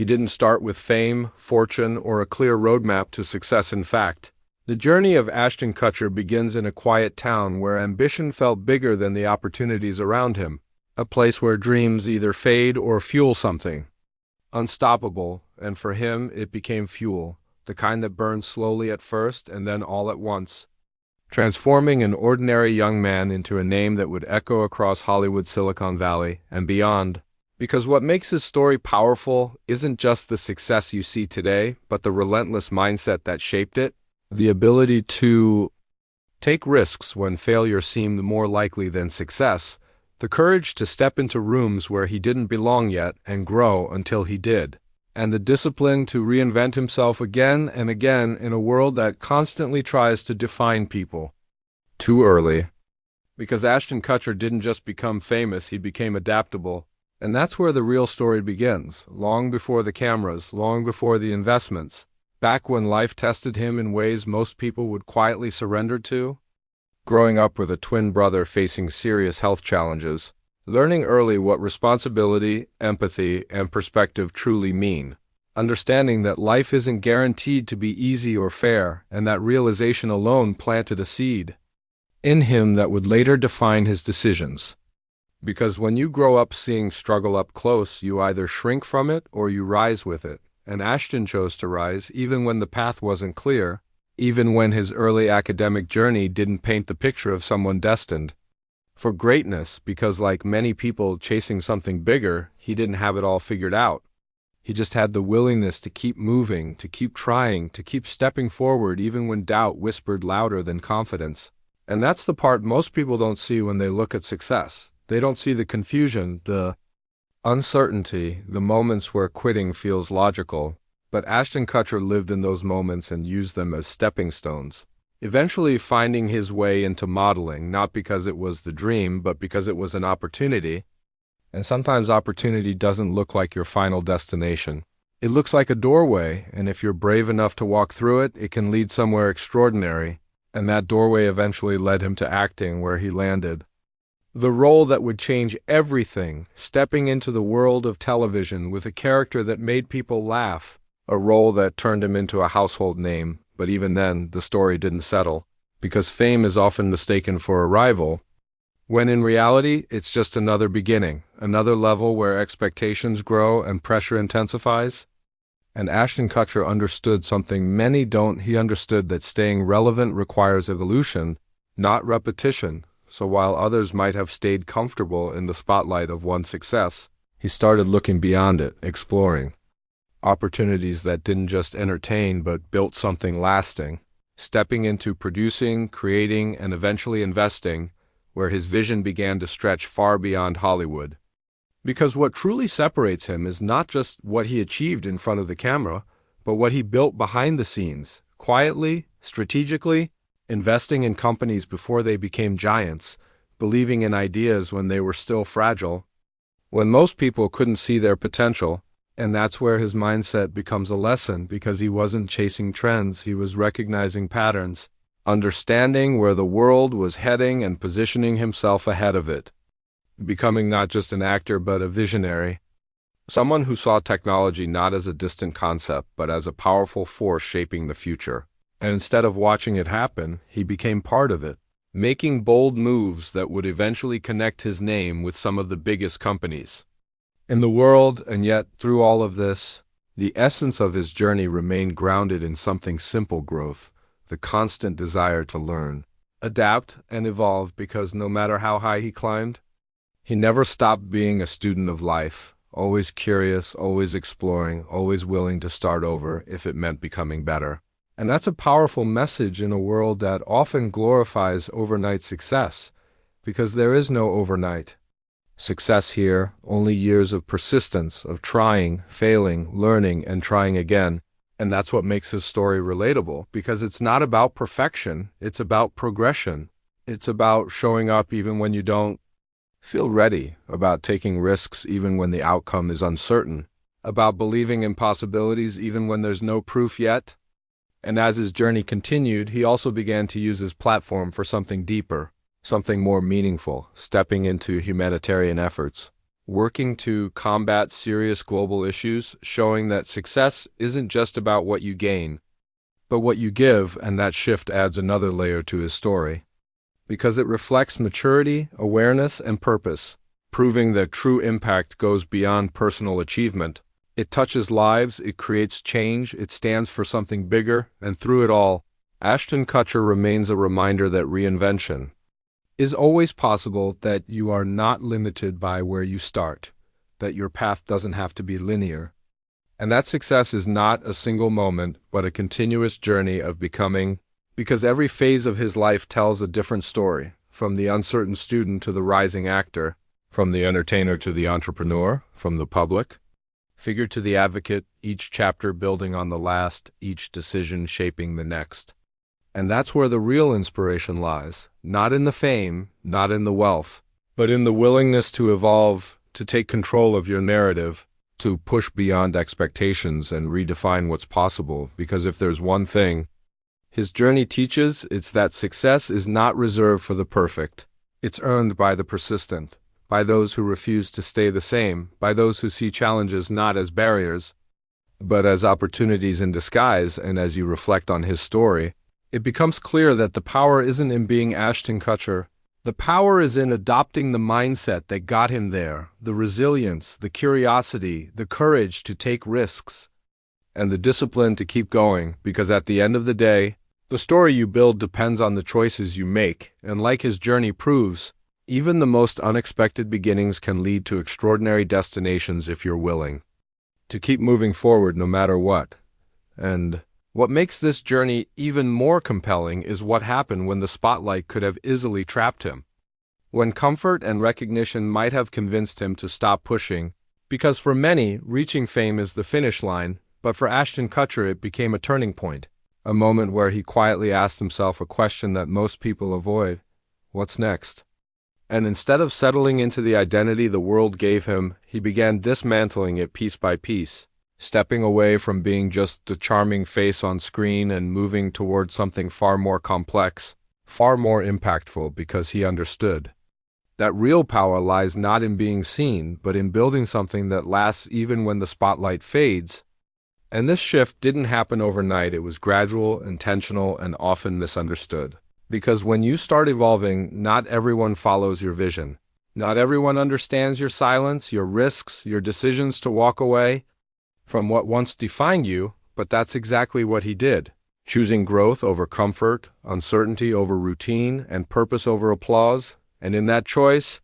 He didn't start with fame, fortune, or a clear roadmap to success. In fact, the journey of Ashton Kutcher begins in a quiet town where ambition felt bigger than the opportunities around him, a place where dreams either fade or fuel something unstoppable, and for him it became fuel, the kind that burns slowly at first and then all at once, transforming an ordinary young man into a name that would echo across Hollywood, Silicon Valley, and beyond. Because what makes his story powerful isn't just the success you see today, but the relentless mindset that shaped it, the ability to take risks when failure seemed more likely than success, the courage to step into rooms where he didn't belong yet and grow until he did, and the discipline to reinvent himself again and again in a world that constantly tries to define people. Too early. Because Ashton Kutcher didn't just become famous, he became adaptable. And that's where the real story begins, long before the cameras, long before the investments, back when life tested him in ways most people would quietly surrender to. Growing up with a twin brother facing serious health challenges, learning early what responsibility, empathy, and perspective truly mean, understanding that life isn't guaranteed to be easy or fair, and that realization alone planted a seed in him that would later define his decisions. Because when you grow up seeing struggle up close, you either shrink from it or you rise with it, and Ashton chose to rise even when the path wasn't clear, even when his early academic journey didn't paint the picture of someone destined for greatness, because like many people chasing something bigger, he didn't have it all figured out. He just had the willingness to keep moving, to keep trying, to keep stepping forward even when doubt whispered louder than confidence. And that's the part most people don't see when they look at success. They don't see the confusion, the uncertainty, the moments where quitting feels logical. But Ashton Kutcher lived in those moments and used them as stepping stones, eventually finding his way into modeling, not because it was the dream, but because it was an opportunity. And sometimes opportunity doesn't look like your final destination. It looks like a doorway, and if you're brave enough to walk through it, it can lead somewhere extraordinary. And that doorway eventually led him to acting, where he landed the role that would change everything, stepping into the world of television with a character that made people laugh. A role that turned him into a household name, but even then, the story didn't settle, because fame is often mistaken for arrival, when in reality, it's just another beginning, another level where expectations grow and pressure intensifies. And Ashton Kutcher understood something many don't. He understood that staying relevant requires evolution, not repetition. So while others might have stayed comfortable in the spotlight of one success, he started looking beyond it, exploring opportunities that didn't just entertain but built something lasting, stepping into producing, creating, and eventually investing, where his vision began to stretch far beyond Hollywood. Because what truly separates him is not just what he achieved in front of the camera, but what he built behind the scenes, quietly, strategically, investing in companies before they became giants, believing in ideas when they were still fragile, when most people couldn't see their potential. And that's where his mindset becomes a lesson, because he wasn't chasing trends, he was recognizing patterns, understanding where the world was heading and positioning himself ahead of it, becoming not just an actor but a visionary, someone who saw technology not as a distant concept but as a powerful force shaping the future. And instead of watching it happen, he became part of it, making bold moves that would eventually connect his name with some of the biggest companies in the world. And yet, through all of this, the essence of his journey remained grounded in something simple: growth, the constant desire to learn, adapt, and evolve, because no matter how high he climbed, he never stopped being a student of life, always curious, always exploring, always willing to start over if it meant becoming better. And that's a powerful message in a world that often glorifies overnight success, because there is no overnight success here, only years of persistence, of trying, failing, learning, and trying again. And that's what makes his story relatable, because it's not about perfection, it's about progression. It's about showing up even when you don't feel ready, about taking risks even when the outcome is uncertain, about believing in possibilities even when there's no proof yet. And as his journey continued, he also began to use his platform for something deeper, something more meaningful, stepping into humanitarian efforts, working to combat serious global issues, showing that success isn't just about what you gain, but what you give, and that shift adds another layer to his story, because it reflects maturity, awareness, and purpose, proving that true impact goes beyond personal achievement. It touches lives, it creates change, it stands for something bigger, and through it all, Ashton Kutcher remains a reminder that reinvention is always possible, that you are not limited by where you start, that your path doesn't have to be linear, and that success is not a single moment, but a continuous journey of becoming, because every phase of his life tells a different story, from the uncertain student to the rising actor, from the entertainer to the entrepreneur, from the public figure to the advocate, each chapter building on the last, each decision shaping the next. And that's where the real inspiration lies, not in the fame, not in the wealth, but in the willingness to evolve, to take control of your narrative, to push beyond expectations and redefine what's possible. Because if there's one thing his journey teaches, it's that success is not reserved for the perfect. It's earned by the persistent, by those who refuse to stay the same, by those who see challenges not as barriers, but as opportunities in disguise. And as you reflect on his story, it becomes clear that the power isn't in being Ashton Kutcher. The power is in adopting the mindset that got him there, the resilience, the curiosity, the courage to take risks, and the discipline to keep going, because at the end of the day, the story you build depends on the choices you make, and like his journey proves, even the most unexpected beginnings can lead to extraordinary destinations if you're willing to keep moving forward no matter what. And what makes this journey even more compelling is what happened when the spotlight could have easily trapped him. When comfort and recognition might have convinced him to stop pushing, because for many, reaching fame is the finish line, but for Ashton Kutcher it became a turning point, a moment where he quietly asked himself a question that most people avoid: what's next? And instead of settling into the identity the world gave him, he began dismantling it piece by piece, stepping away from being just the charming face on screen and moving toward something far more complex, far more impactful, because he understood that real power lies not in being seen, but in building something that lasts even when the spotlight fades. And this shift didn't happen overnight. It was gradual, intentional, and often misunderstood. Because when you start evolving, not everyone follows your vision. Not everyone understands your silence, your risks, your decisions to walk away from what once defined you, but that's exactly what he did, choosing growth over comfort, uncertainty over routine, and purpose over applause. And in that choice,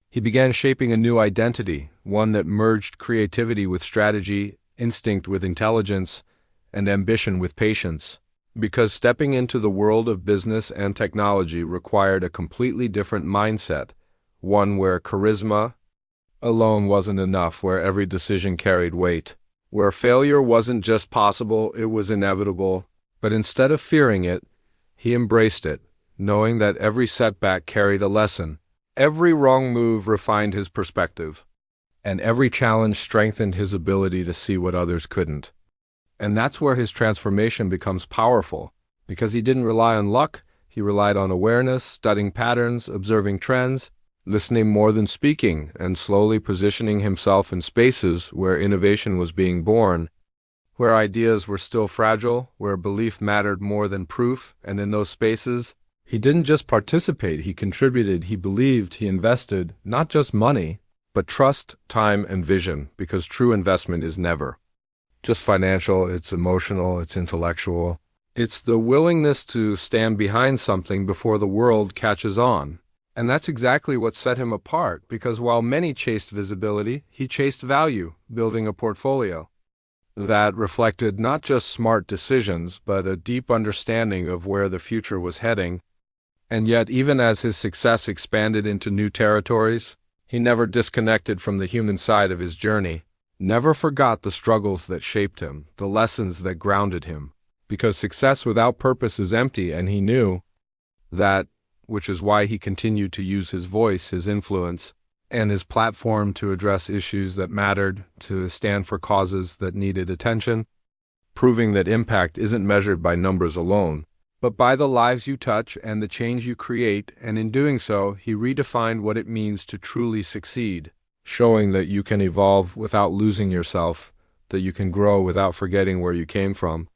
he began shaping a new identity, one that merged creativity with strategy, instinct with intelligence, and ambition with patience. Because stepping into the world of business and technology required a completely different mindset, one where charisma alone wasn't enough, where every decision carried weight, where failure wasn't just possible, it was inevitable. But instead of fearing it, he embraced it, knowing that every setback carried a lesson. Every wrong move refined his perspective, and every challenge strengthened his ability to see what others couldn't. And that's where his transformation becomes powerful, because he didn't rely on luck, he relied on awareness, studying patterns, observing trends, listening more than speaking, and slowly positioning himself in spaces where innovation was being born, where ideas were still fragile, where belief mattered more than proof. And in those spaces, he didn't just participate, he contributed, he believed, he invested, not just money, but trust, time, and vision, because true investment is never just financial, it's emotional, it's intellectual. It's the willingness to stand behind something before the world catches on. And that's exactly what set him apart, because while many chased visibility, he chased value, building a portfolio that reflected not just smart decisions, but a deep understanding of where the future was heading. And yet, even as his success expanded into new territories, he never disconnected from the human side of his journey, never forgot the struggles that shaped him, the lessons that grounded him, because success without purpose is empty, and he knew that, which is why he continued to use his voice, his influence, and his platform to address issues that mattered, to stand for causes that needed attention, proving that impact isn't measured by numbers alone, but by the lives you touch and the change you create. And in doing so, he redefined what it means to truly succeed. showing that you can evolve without losing yourself, that you can grow without forgetting where you came from.